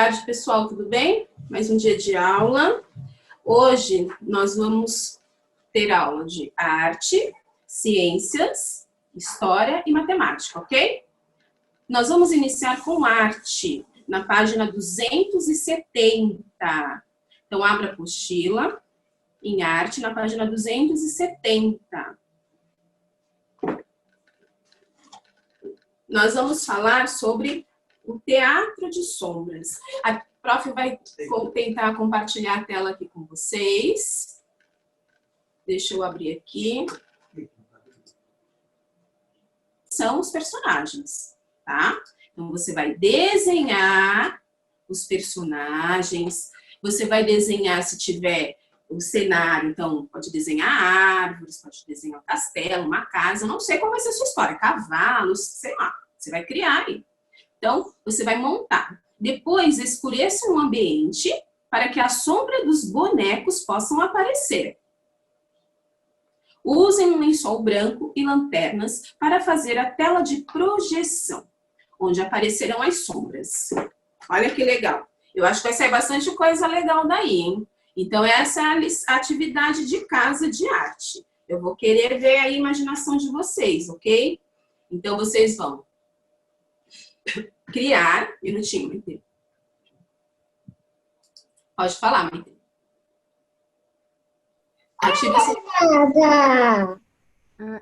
tarde, pessoal, tudo bem? Mais um dia de aula. Hoje nós vamos ter aula de arte, ciências, história e matemática, ok? Nós vamos iniciar com arte, na página 270. Então, abra a apostila em arte, na página 270. Nós vamos falar sobre o teatro de sombras. A prof vai tentar compartilhar a tela aqui com vocês. Deixa eu abrir aqui. São os personagens, tá? Então, você vai desenhar os personagens. Você vai desenhar, se tiver o cenário, então, pode desenhar árvores, pode desenhar um castelo, uma casa. Eu não sei qual vai ser a sua história. Cavalos, sei lá. Você vai criar aí. Então, você vai montar. Depois, escureça um ambiente para que a sombra dos bonecos possam aparecer. Usem um lençol branco e lanternas para fazer a tela de projeção, onde aparecerão as sombras. Olha que legal. Eu acho que vai sair bastante coisa legal daí, hein? Então, essa é a atividade de casa de arte. Eu vou querer ver a imaginação de vocês, ok? Então, vocês vão criar... Minutinho, Maite. Pode falar, Maite.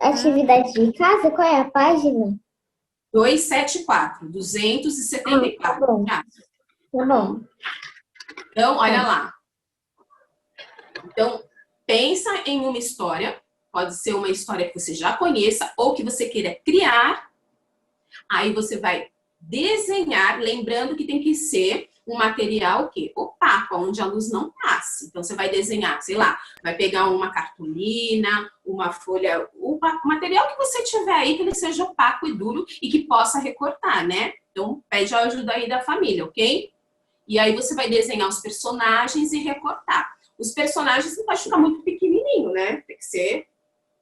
Atividade de casa, qual é a página? 274. Tá bom. Tá bom. Então, olha lá. Então, pensa em uma história. Pode ser uma história que você já conheça ou que você queira criar. Aí você vai desenhar, lembrando que tem que ser um material que opaco, onde a luz não passe. Então, você vai desenhar, sei lá, vai pegar uma cartolina, uma folha, o material que você tiver aí, que ele seja opaco e duro e que possa recortar, né? Então, pede a ajuda aí da família, ok? E aí você vai desenhar os personagens e recortar. Os personagens não pode ficar muito pequenininho, né? Tem que ser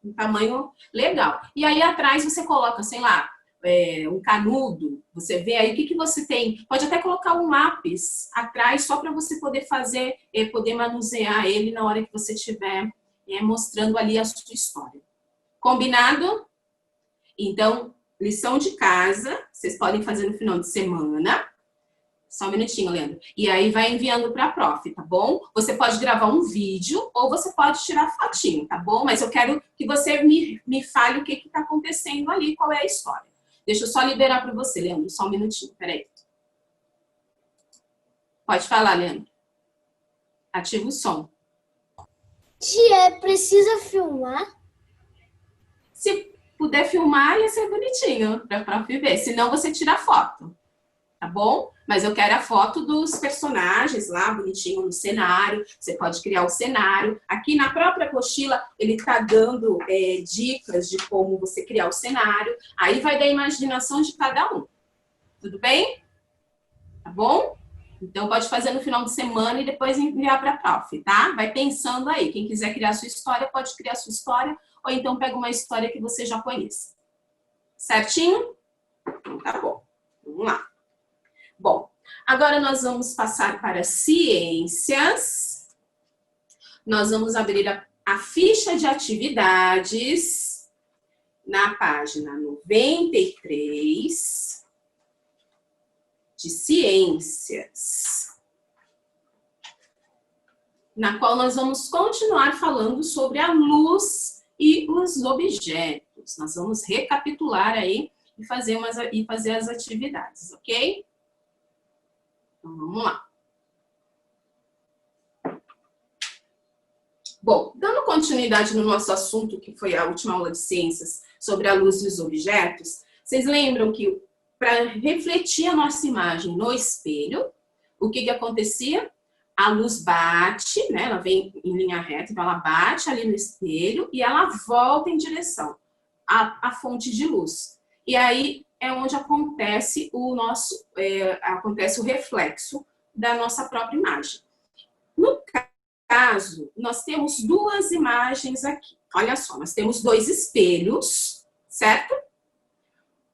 um tamanho legal. E aí atrás você coloca, sei lá, um canudo, você vê aí o que você tem. Pode até colocar um lápis atrás, só para você poder fazer, poder manusear ele na hora que você estiver mostrando ali a sua história. Combinado? Então, lição de casa, vocês podem fazer no final de semana. Só um minutinho, Leandro. E aí vai enviando para a prof, tá bom? Você pode gravar um vídeo ou você pode tirar fotinho, tá bom? Mas eu quero que você me fale o que está acontecendo ali, qual é a história. Deixa eu só liberar para você, Leandro. Só um minutinho, peraí. Pode falar, Leandro. Ativa o som. Tia, precisa filmar? Se puder filmar, ia ser bonitinho para a prof ver. Senão, você tira a foto, tá bom? Mas eu quero a foto dos personagens lá, bonitinho no cenário. Você pode criar o cenário. Aqui na própria apostila, ele está dando dicas de como você criar o cenário. Aí vai da imaginação de cada um. Tudo bem? Tá bom? Então, pode fazer no final de semana e depois enviar para a prof, tá? Vai pensando aí. Quem quiser criar a sua história, pode criar a sua história. Ou então, pega uma história que você já conheça. Certinho? Então, tá bom. Vamos lá. Bom, agora nós vamos passar para ciências. Nós vamos abrir a ficha de atividades na página 93 de ciências, na qual nós vamos continuar falando sobre a luz e os objetos. Nós vamos recapitular aí e fazer as atividades, ok? Então, vamos lá. Bom, dando continuidade no nosso assunto, que foi a última aula de ciências, sobre a luz e os objetos, vocês lembram que para refletir a nossa imagem no espelho, o que acontecia? A luz bate, né? Ela vem em linha reta, então ela bate ali no espelho e ela volta em direção à fonte de luz. E aí é onde acontece acontece o reflexo da nossa própria imagem. No caso, nós temos duas imagens aqui. Olha só, nós temos dois espelhos, certo?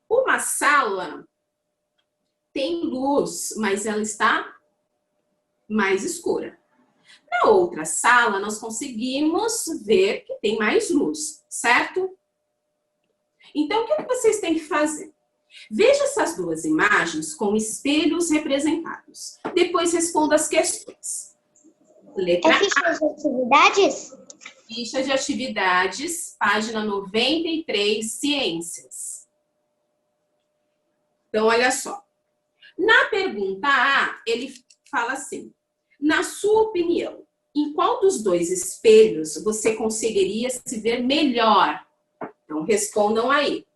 Uma sala tem luz, mas ela está mais escura. Na outra sala, nós conseguimos ver que tem mais luz, certo? Então, o que vocês têm que fazer? Veja essas duas imagens com espelhos representados. Depois responda as questões. Letra A. Ficha de atividades? Ficha de atividades, página 93, ciências. Então, olha só. Na pergunta A, ele fala assim: na sua opinião, em qual dos dois espelhos você conseguiria se ver melhor? Então, respondam aí.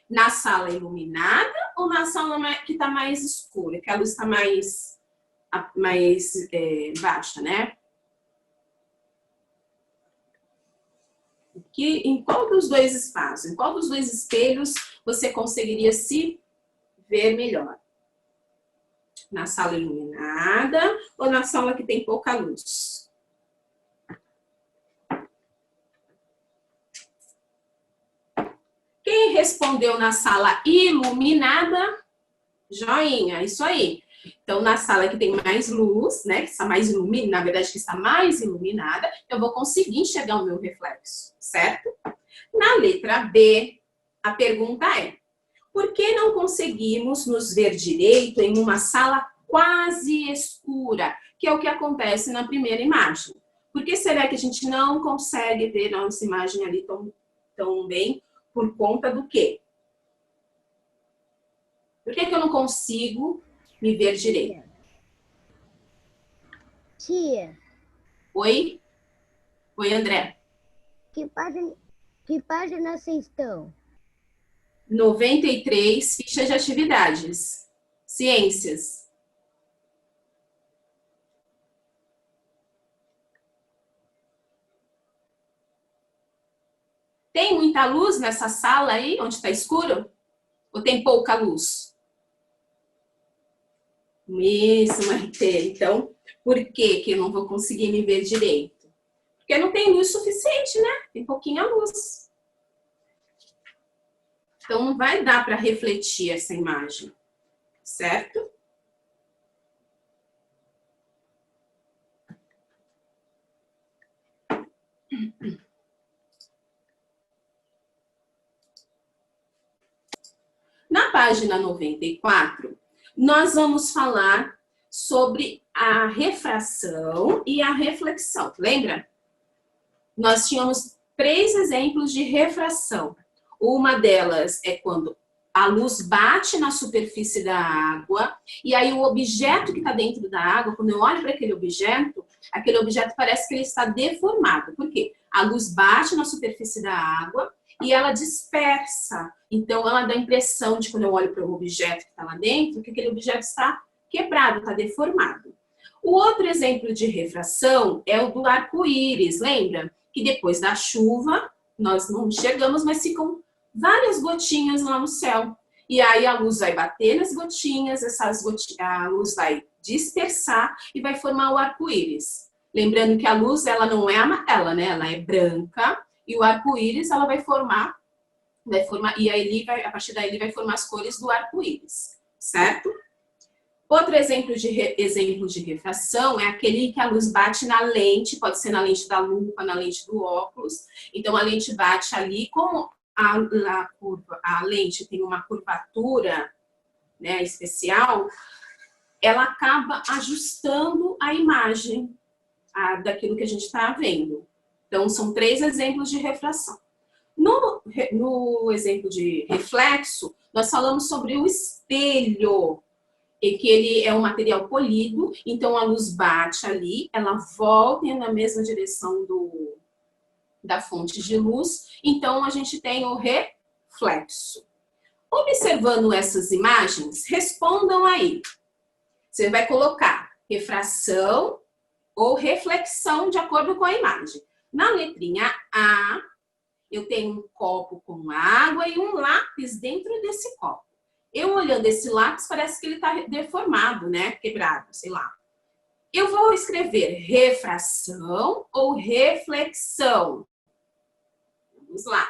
Na sala iluminada ou na sala que está mais escura, que a luz está mais baixa, né? Em qual dos dois espaços, em qual dos dois espelhos você conseguiria se ver melhor? Na sala iluminada ou na sala que tem pouca luz? Quem respondeu na sala iluminada? Joinha, isso aí. Então, na sala que tem mais luz, né, que está mais iluminada, na verdade, que está mais iluminada, eu vou conseguir enxergar o meu reflexo, certo? Na letra B, a pergunta é: por que não conseguimos nos ver direito em uma sala quase escura? Que é o que acontece na primeira imagem. Por que será que a gente não consegue ver nossa imagem ali tão bem? Por conta do quê? Por que eu não consigo me ver direito? Tia. Oi? Oi, André. Que página vocês estão? 93, ficha de atividades. Ciências. Tem muita luz nessa sala aí, onde está escuro? Ou tem pouca luz? Isso, Maite. Então, por que eu não vou conseguir me ver direito? Porque não tem luz suficiente, né? Tem pouquinha luz. Então, não vai dar para refletir essa imagem, certo? Na página 94, nós vamos falar sobre a refração e a reflexão. Lembra? Nós tínhamos 3 exemplos de refração. Uma delas é quando a luz bate na superfície da água e aí o objeto que está dentro da água, quando eu olho para aquele objeto parece que ele está deformado. Por quê? A luz bate na superfície da água e ela dispersa. Então, ela dá a impressão de, quando eu olho para o objeto que está lá dentro, que aquele objeto está quebrado, está deformado. O outro exemplo de refração é o do arco-íris, lembra? Que depois da chuva, nós não enxergamos, mas ficam várias gotinhas lá no céu. E aí a luz vai bater nas gotinhas, a luz vai dispersar e vai formar o arco-íris. Lembrando que a luz, ela não é amarela, né? Ela é branca. E o arco-íris, ela vai formar, e aí a partir daí ele vai formar as cores do arco-íris, certo? Outro exemplo de refração é aquele que a luz bate na lente, pode ser na lente da lupa, na lente do óculos. Então, a lente bate ali, como a lente tem uma curvatura, né, especial, ela acaba ajustando a imagem daquilo que a gente está vendo. Então, são 3 exemplos de refração. No exemplo de reflexo, nós falamos sobre o espelho, e que ele é um material polido, então a luz bate ali, ela volta na mesma direção da fonte de luz, então a gente tem o reflexo. Observando essas imagens, respondam aí. Você vai colocar refração ou reflexão de acordo com a imagem. Na letrinha A, eu tenho um copo com água e um lápis dentro desse copo. Eu olhando esse lápis, parece que ele está deformado, né? Quebrado, sei lá. Eu vou escrever refração ou reflexão. Vamos lá.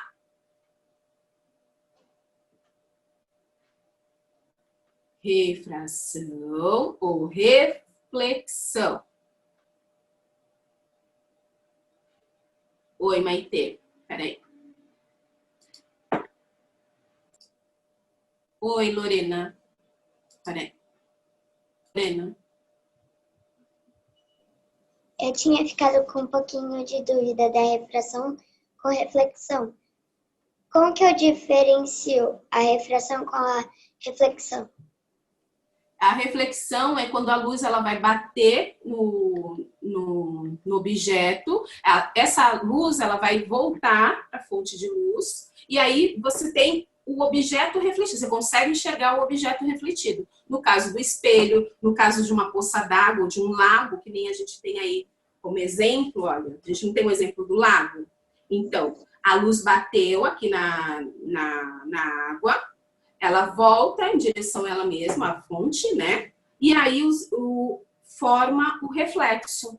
Refração ou reflexão. Oi, Maitê. Peraí. Oi, Lorena. Peraí. Lorena. Eu tinha ficado com um pouquinho de dúvida da refração com reflexão. Como que eu diferencio a refração com a reflexão? A reflexão é quando a luz ela vai bater no objeto. Essa luz ela vai voltar para a fonte de luz. E aí você tem o objeto refletido. Você consegue enxergar o objeto refletido. No caso do espelho, no caso de uma poça d'água, de um lago, que nem a gente tem aí como exemplo. Olha, a gente não tem um exemplo do lago. Então, a luz bateu aqui na água. Ela volta em direção a ela mesma, a fonte, né? E aí forma o reflexo.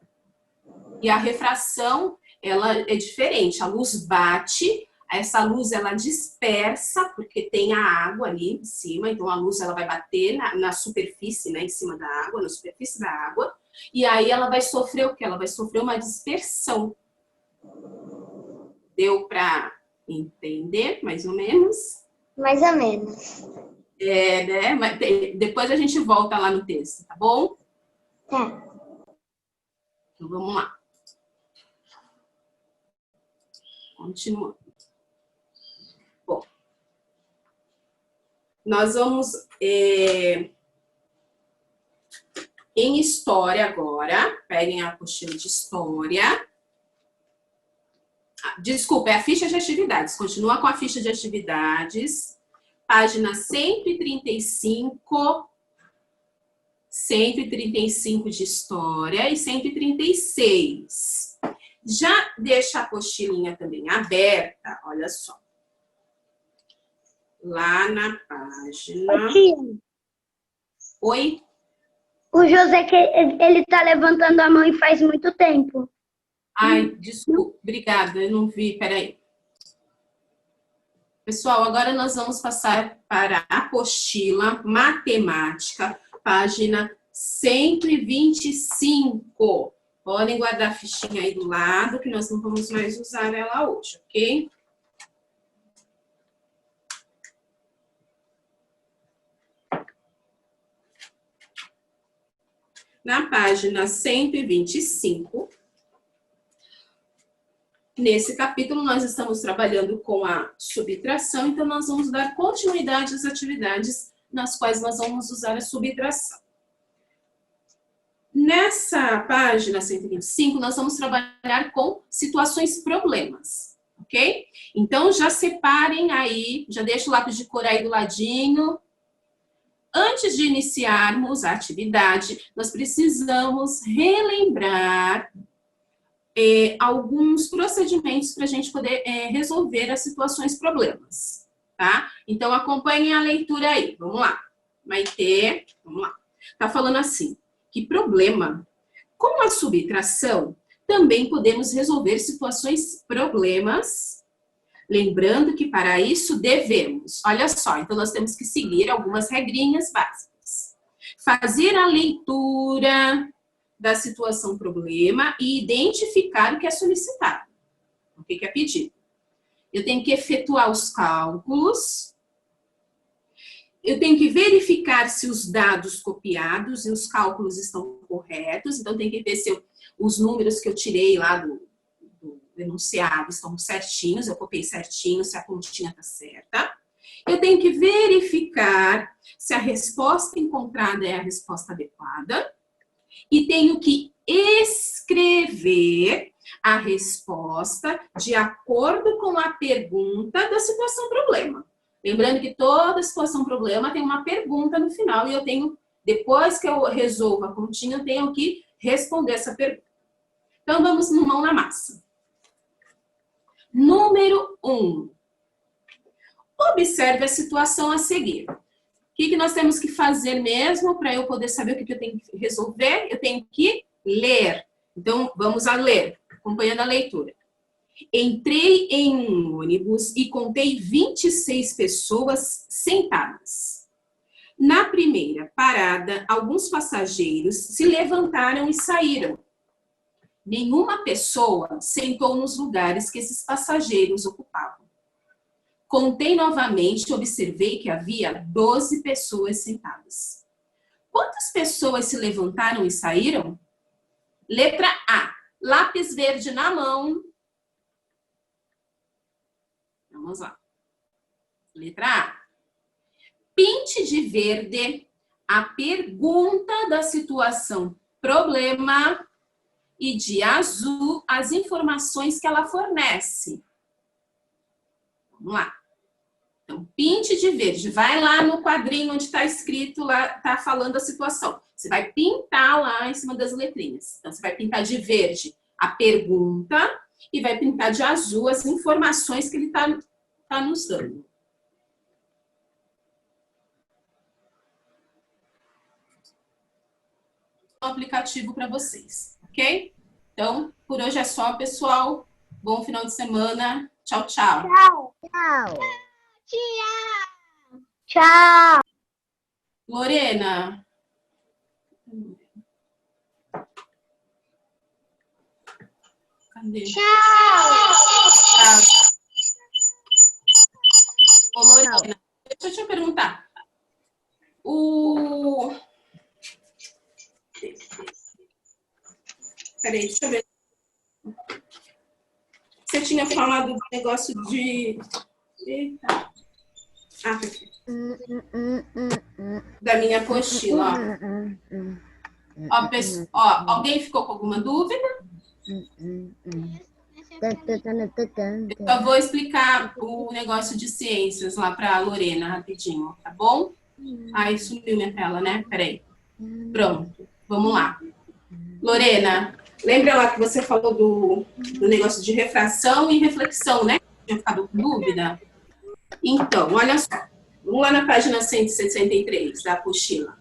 E a refração, ela é diferente. A luz bate, essa luz ela dispersa, porque tem a água ali em cima, então a luz ela vai bater na superfície, né? Em cima da água, na superfície da água. E aí ela vai sofrer o quê? Ela vai sofrer uma dispersão. Deu para entender, mais ou menos? Mais ou menos. Né? Mas depois a gente volta lá no texto, tá bom? Tá. Então vamos lá. Continuando. Bom, nós vamos em história agora. Peguem a apostila de história. Desculpa, é a ficha de atividades. Continua com a ficha de atividades. Página 135, 135 de história e 136. Já deixa a apostilinha também aberta, olha só. Lá na página... Oi? O José, ele tá levantando a mão e faz muito tempo. Ai, desculpa, obrigada, eu não vi, peraí. Pessoal, agora nós vamos passar para a apostila matemática, página 125. Podem guardar a fichinha aí do lado, que nós não vamos mais usar ela hoje, ok? Na página 125, nesse capítulo nós estamos trabalhando com a subtração, então nós vamos dar continuidade às atividades nas quais nós vamos usar a subtração. Nessa página 125, nós vamos trabalhar com situações problemas, ok? Então, já separem aí, já deixa o lápis de cor aí do ladinho. Antes de iniciarmos a atividade, nós precisamos relembrar alguns procedimentos para a gente poder resolver as situações problemas, tá? Então, acompanhem a leitura aí. Vamos lá. Maitê, vamos lá. Tá falando assim, que problema, com a subtração, também podemos resolver situações problemas, lembrando que para isso devemos, olha só, então nós temos que seguir algumas regrinhas básicas. Fazer a leitura da situação problema e identificar o que é solicitado, o que é pedido. Eu tenho que efetuar os cálculos, eu tenho que verificar se os dados copiados e os cálculos estão corretos, então tem que ver se os números que eu tirei lá do enunciado estão certinhos, eu copiei certinho, se a continha está certa. Eu tenho que verificar se a resposta encontrada é a resposta adequada. E tenho que escrever a resposta de acordo com a pergunta da situação problema. Lembrando que toda situação problema tem uma pergunta no final e eu tenho, depois que eu resolvo a continha, eu tenho que responder essa pergunta. Então, vamos no mão na massa. Número 1. Observe a situação a seguir. O que nós temos que fazer mesmo para eu poder saber o que eu tenho que resolver? Eu tenho que ler. Então, vamos a ler, acompanhando a leitura. Entrei em um ônibus e contei 26 pessoas sentadas. Na primeira parada, alguns passageiros se levantaram e saíram. Nenhuma pessoa sentou nos lugares que esses passageiros ocupavam. Contei novamente e observei que havia 12 pessoas sentadas. Quantas pessoas se levantaram e saíram? Letra A. Lápis verde na mão. Vamos lá. Letra A. Pinte de verde a pergunta da situação problema e de azul as informações que ela fornece. Vamos lá. Então, pinte de verde. Vai lá no quadrinho onde está escrito, lá está falando a situação. Você vai pintar lá em cima das letrinhas. Então, você vai pintar de verde a pergunta e vai pintar de azul as informações que ele está nos dando. Um aplicativo para vocês, ok? Então, por hoje é só, pessoal. Bom final de semana. Tchau, tchau. Tchau. Tchau. Tchau. Lorena. Cadê? Tchau! Tchau. Ô, Lorena, deixa eu te perguntar. Peraí, deixa eu ver. Você tinha falado do negócio de... Eita. Ah, tá aqui. Da minha apostila, ó. Alguém ficou com alguma dúvida? Eu vou explicar o negócio de ciências lá para a Lorena rapidinho, tá bom? Ai, sumiu minha tela, né? Peraí. Pronto, vamos lá. Lorena, lembra lá que você falou do negócio de refração e reflexão, né? Tinha ficado com dúvida? Então, olha só. Vamos lá na página 163 da apostila.